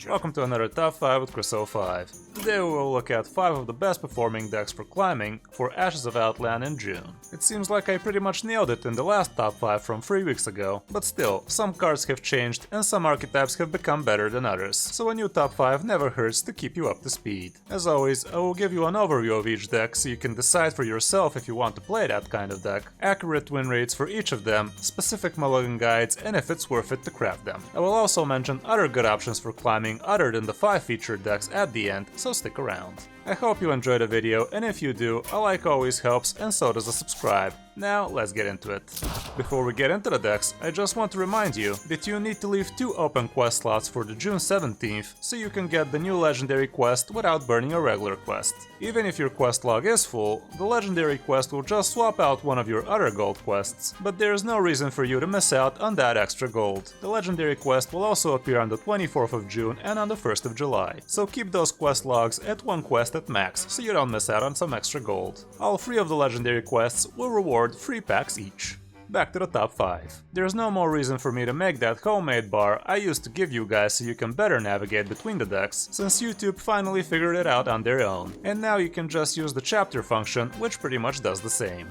Welcome to another Top 5 with Kris 05. Today we will look at 5 of the best performing decks for climbing for Ashes of Outland in June. It seems like I pretty much nailed it in the last Top 5 from 3 weeks ago, but still, some cards have changed and some archetypes have become better than others, so a new Top 5 never hurts to keep you up to speed. As always, I will give you an overview of each deck so you can decide for yourself if you want to play that kind of deck, accurate win rates for each of them, specific mulligan guides, and if it's worth it to craft them. I will also mention other good options for climbing other than the 5 featured decks at the end, so stick around. I hope you enjoyed the video, and if you do, a like always helps and so does a subscribe. Now let's get into it. Before we get into the decks, I just want to remind you that you need to leave 2 open quest slots for the June 17th so you can get the new legendary quest without burning a regular quest. Even if your quest log is full, the legendary quest will just swap out one of your other gold quests, but there is no reason for you to miss out on that extra gold. The legendary quest will also appear on the 24th of June and on the 1st of July, so keep those quest logs at 1 quest at max so you don't miss out on some extra gold. All 3 of the legendary quests will reward 3 packs each. Back to the top 5. There's no more reason for me to make that homemade bar I used to give you guys so you can better navigate between the decks, since YouTube finally figured it out on their own, and now you can just use the chapter function, which pretty much does the same.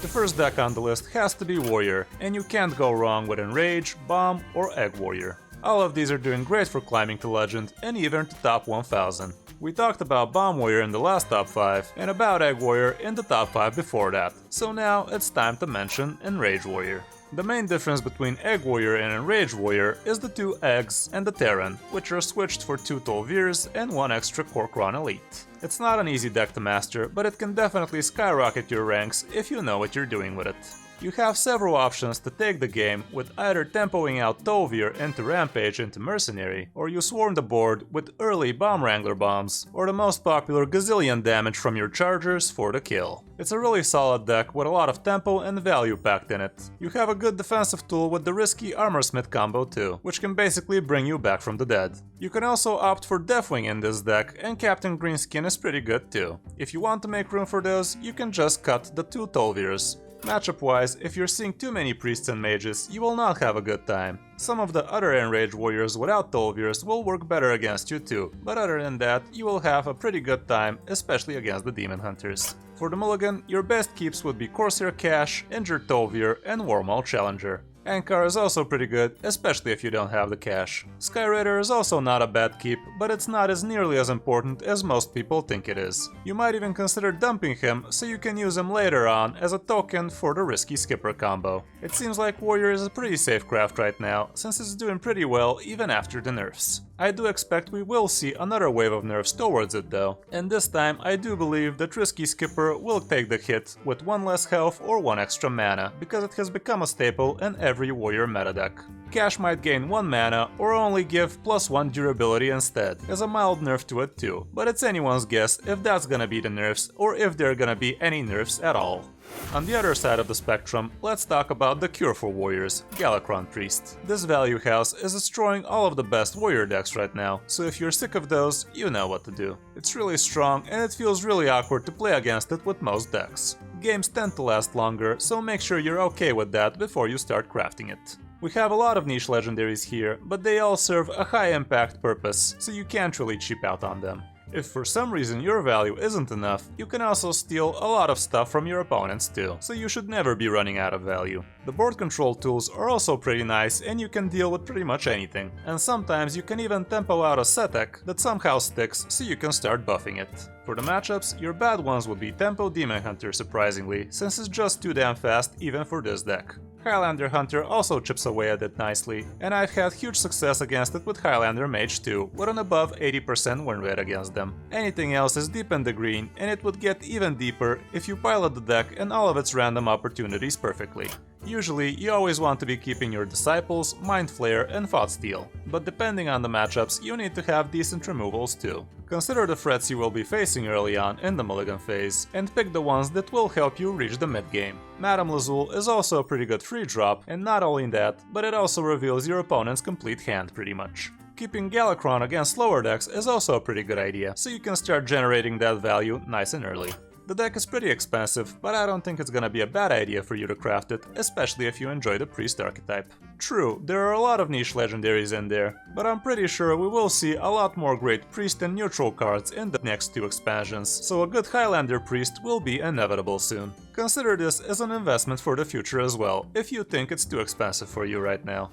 The first deck on the list has to be Warrior, and you can't go wrong with Enrage, Bomb, or Egg Warrior. All of these are doing great for climbing to Legend, and even to top 1000. We talked about Bomb Warrior in the last top 5, and about Egg Warrior in the top 5 before that, so now it's time to mention Enrage Warrior. The main difference between Egg Warrior and Enrage Warrior is the 2 eggs and the Terran, which are switched for 2 Tolvirs and 1 extra Corcoran Elite. It's not an easy deck to master, but it can definitely skyrocket your ranks if you know what you're doing with it. You have several options to take the game, with either tempoing out Tolvir into Rampage into Mercenary, or you swarm the board with early Bomb Wrangler bombs, or the most popular gazillion damage from your chargers for the kill. It's a really solid deck with a lot of tempo and value packed in it. You have a good defensive tool with the risky Armorsmith combo too, which can basically bring you back from the dead. You can also opt for Deathwing in this deck, and Captain Greenskin is pretty good too. If you want to make room for those, you can just cut the 2 Tolvirs. Matchup wise, if you're seeing too many priests and mages, you will not have a good time. Some of the other Enraged Warriors without Tolvirs will work better against you too, but other than that, you will have a pretty good time, especially against the Demon Hunters. For the mulligan, your best keeps would be Corsair Cash, Injured Tolvir, and Wormhole Challenger. Ankar is also pretty good, especially if you don't have the cash. Skyraider is also not a bad keep, but it's not as nearly as important as most people think it is. You might even consider dumping him so you can use him later on as a token for the risky skipper combo. It seems like Warrior is a pretty safe craft right now, since it's doing pretty well even after the nerfs. I do expect we will see another wave of nerfs towards it though, and this time I do believe that Risky Skipper will take the hit with 1 less health or 1 extra mana, because it has become a staple in every Warrior meta deck. Cash might gain 1 mana or only give +1 durability instead, as a mild nerf to it too, but it's anyone's guess if that's gonna be the nerfs or if there are gonna be any nerfs at all. On the other side of the spectrum, let's talk about the cure for warriors, Galakrond Priest. This value house is destroying all of the best warrior decks right now, so if you're sick of those, you know what to do. It's really strong and it feels really awkward to play against it with most decks. Games tend to last longer, so make sure you're okay with that before you start crafting it. We have a lot of niche legendaries here, but they all serve a high impact purpose, so you can't really cheap out on them. If for some reason your value isn't enough, you can also steal a lot of stuff from your opponents too, so you should never be running out of value. The board control tools are also pretty nice and you can deal with pretty much anything, and sometimes you can even tempo out a Setek that somehow sticks so you can start buffing it. For the matchups, your bad ones would be Tempo Demon Hunter surprisingly, since it's just too damn fast even for this deck. Highlander Hunter also chips away at it nicely, and I've had huge success against it with Highlander Mage too, with an above 80% win rate against them. Anything else is deep in the green, and it would get even deeper if you pilot the deck and all of its random opportunities perfectly. Usually, you always want to be keeping your Disciples, Mind Flare, and Thought Steal, but depending on the matchups, you need to have decent removals too. Consider the threats you will be facing early on in the mulligan phase, and pick the ones that will help you reach the mid-game. Madame Lazul is also a pretty good free drop, and not only that, but it also reveals your opponent's complete hand pretty much. Keeping Galakrond against slower decks is also a pretty good idea, so you can start generating that value nice and early. The deck is pretty expensive, but I don't think it's gonna be a bad idea for you to craft it, especially if you enjoy the priest archetype. True, there are a lot of niche legendaries in there, but I'm pretty sure we will see a lot more great priest and neutral cards in the next 2 expansions, so a good Highlander priest will be inevitable soon. Consider this as an investment for the future as well, if you think it's too expensive for you right now.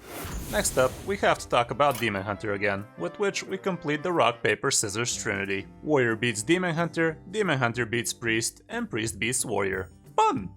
Next up, we have to talk about Demon Hunter again, with which we complete the rock, paper, scissors trinity. Warrior beats Demon Hunter beats Priest, and Priest beats Warrior. Fun!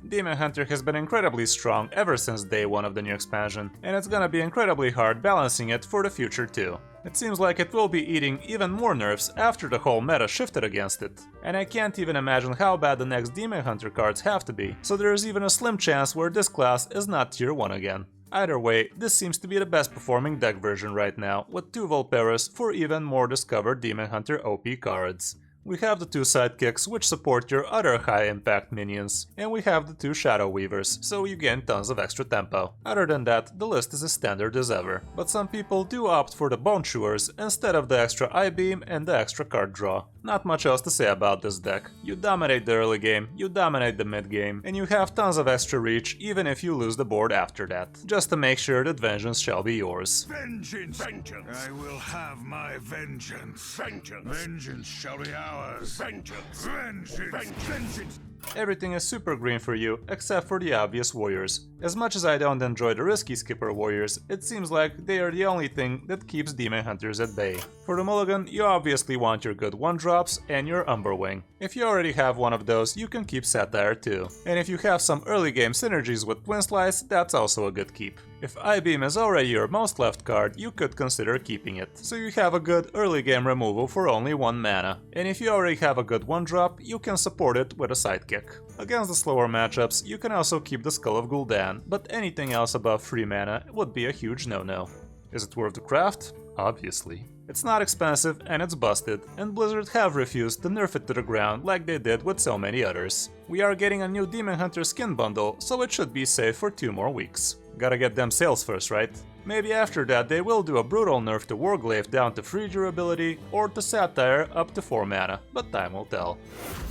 Demon Hunter has been incredibly strong ever since day 1 of the new expansion, and it's gonna be incredibly hard balancing it for the future too. It seems like it will be eating even more nerfs after the whole meta shifted against it, and I can't even imagine how bad the next Demon Hunter cards have to be, so there's even a slim chance where this class is not tier 1 again. Either way, this seems to be the best performing deck version right now, with 2 Volperas for even more discovered Demon Hunter OP cards. We have the 2 sidekicks, which support your other high impact minions, and we have the 2 Shadow Weavers, so you gain tons of extra tempo. Other than that, the list is as standard as ever, but some people do opt for the Bone Chewers instead of the extra I-Beam and the extra card draw. Not much else to say about this deck. You dominate the early game, you dominate the mid game, and you have tons of extra reach even if you lose the board after that, just to make sure that vengeance shall be yours. Vengeance! Vengeance! I will have my vengeance! Vengeance! Vengeance shall be ours! Vengeance! Vengeance! Vengeance! Everything is super green for you, except for the obvious warriors. As much as I don't enjoy the risky skipper warriors, it seems like they are the only thing that keeps Demon Hunters at bay. For the mulligan, you obviously want your good 1-drops and your Umberwing. If you already have one of those, you can keep Satire too. And if you have some early game synergies with Twin Slice, that's also a good keep. If I-Beam is already your most left card, you could consider keeping it, so you have a good early game removal for only 1 mana. And if you already have a good 1-drop, you can support it with a sidekick. Against the slower matchups, you can also keep the Skull of Gul'dan, but anything else above 3 mana would be a huge no-no. Is it worth the craft? Obviously. It's not expensive and it's busted, and Blizzard have refused to nerf it to the ground like they did with so many others. We are getting a new Demon Hunter skin bundle, so it should be safe for 2 more weeks. Gotta get them sales first, right? Maybe after that they will do a brutal nerf to Warglaive down to 3 durability, or to Satire up to 4 mana, but time will tell.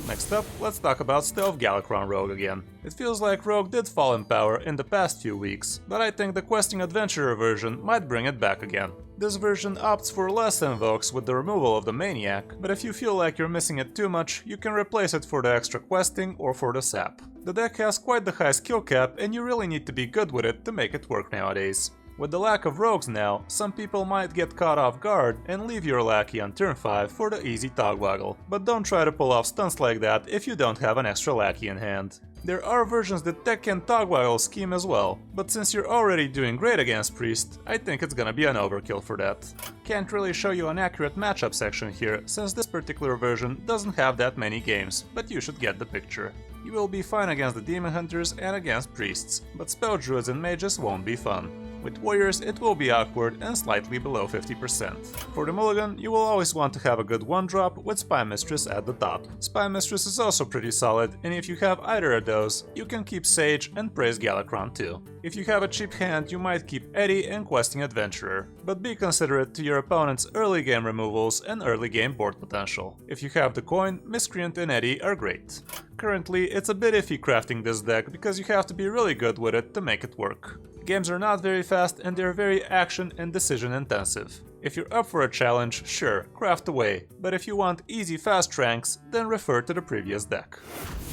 Next up, let's talk about Stealth Galakrond Rogue again. It feels like Rogue did fall in power in the past few weeks, but I think the Questing Adventurer version might bring it back again. This version opts for less invokes with the removal of the Maniac, but if you feel like you're missing it too much, you can replace it for the extra questing or for the sap. The deck has quite the high skill cap, and you really need to be good with it to make it work nowadays. With the lack of rogues now, some people might get caught off guard and leave your lackey on turn 5 for the easy Togwaggle, but don't try to pull off stunts like that if you don't have an extra lackey in hand. There are versions that can Togwaggle scheme as well, but since you're already doing great against Priest, I think it's gonna be an overkill for that. Can't really show you an accurate matchup section here, since this particular version doesn't have that many games, but you should get the picture. You will be fine against the Demon Hunters and against Priests, but Spell Druids and Mages won't be fun. With Warriors, it will be awkward and slightly below 50%. For the mulligan, you will always want to have a good 1-drop with Spy Mistress at the top. Spy Mistress is also pretty solid, and if you have either of those, you can keep Sage and Praise Galakrond too. If you have a cheap hand, you might keep Eddie and Questing Adventurer, but be considerate to your opponent's early game removals and early game board potential. If you have the coin, Miscreant and Eddie are great. Currently, it's a bit iffy crafting this deck because you have to be really good with it to make it work. Games are not very fast and they're very action and decision intensive. If you're up for a challenge, sure, craft away, but if you want easy fast ranks, then refer to the previous deck.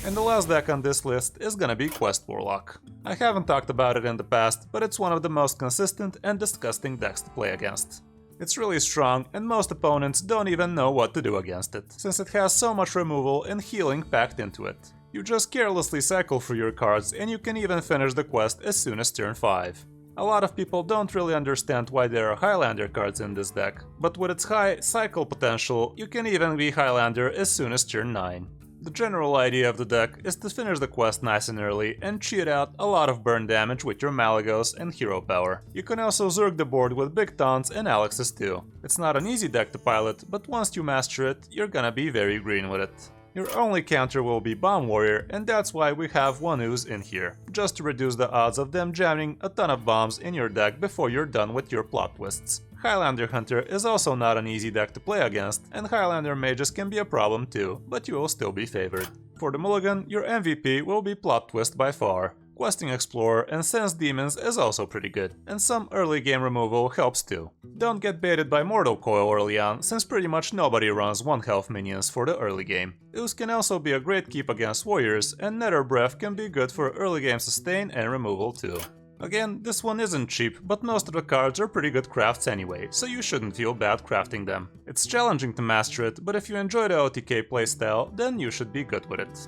And the last deck on this list is gonna be Quest Warlock. I haven't talked about it in the past, but it's one of the most consistent and disgusting decks to play against. It's really strong, and most opponents don't even know what to do against it, since it has so much removal and healing packed into it. You just carelessly cycle through your cards, and you can even finish the quest as soon as turn 5. A lot of people don't really understand why there are Highlander cards in this deck, but with its high cycle potential, you can even be Highlander as soon as turn 9. The general idea of the deck is to finish the quest nice and early and cheat out a lot of burn damage with your Malagos and hero power. You can also zerg the board with Big Taunts and Alexes too. It's not an easy deck to pilot, but once you master it, you're gonna be very green with it. Your only counter will be Bomb Warrior, and that's why we have one ooze in here, just to reduce the odds of them jamming a ton of bombs in your deck before you're done with your plot twists. Highlander Hunter is also not an easy deck to play against, and Highlander Mages can be a problem too, but you will still be favored. For the mulligan, your MVP will be Plot Twist by far. Questing Explorer and Sense Demons is also pretty good, and some early game removal helps too. Don't get baited by Mortal Coil early on, since pretty much nobody runs 1 health minions for the early game. Ooze can also be a great keep against warriors, and Nether Breath can be good for early game sustain and removal too. Again, this one isn't cheap, but most of the cards are pretty good crafts anyway, so you shouldn't feel bad crafting them. It's challenging to master it, but if you enjoy the OTK playstyle, then you should be good with it.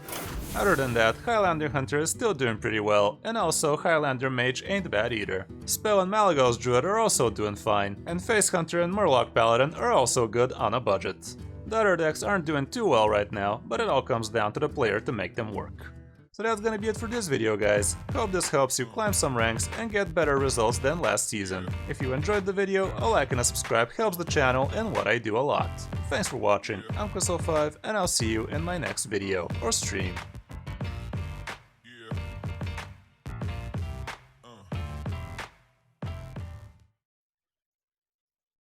Other than that, Highlander Hunter is still doing pretty well, and also Highlander Mage ain't bad either. Spell and Malagos Druid are also doing fine, and Face Hunter and Murloc Paladin are also good on a budget. The other decks aren't doing too well right now, but it all comes down to the player to make them work. So that's gonna be it for this video, guys. Hope this helps you climb some ranks and get better results than last season. If you enjoyed the video, a like and a subscribe helps the channel and what I do a lot. Thanks for watching, I'm Kris05 and I'll see you in my next video or stream.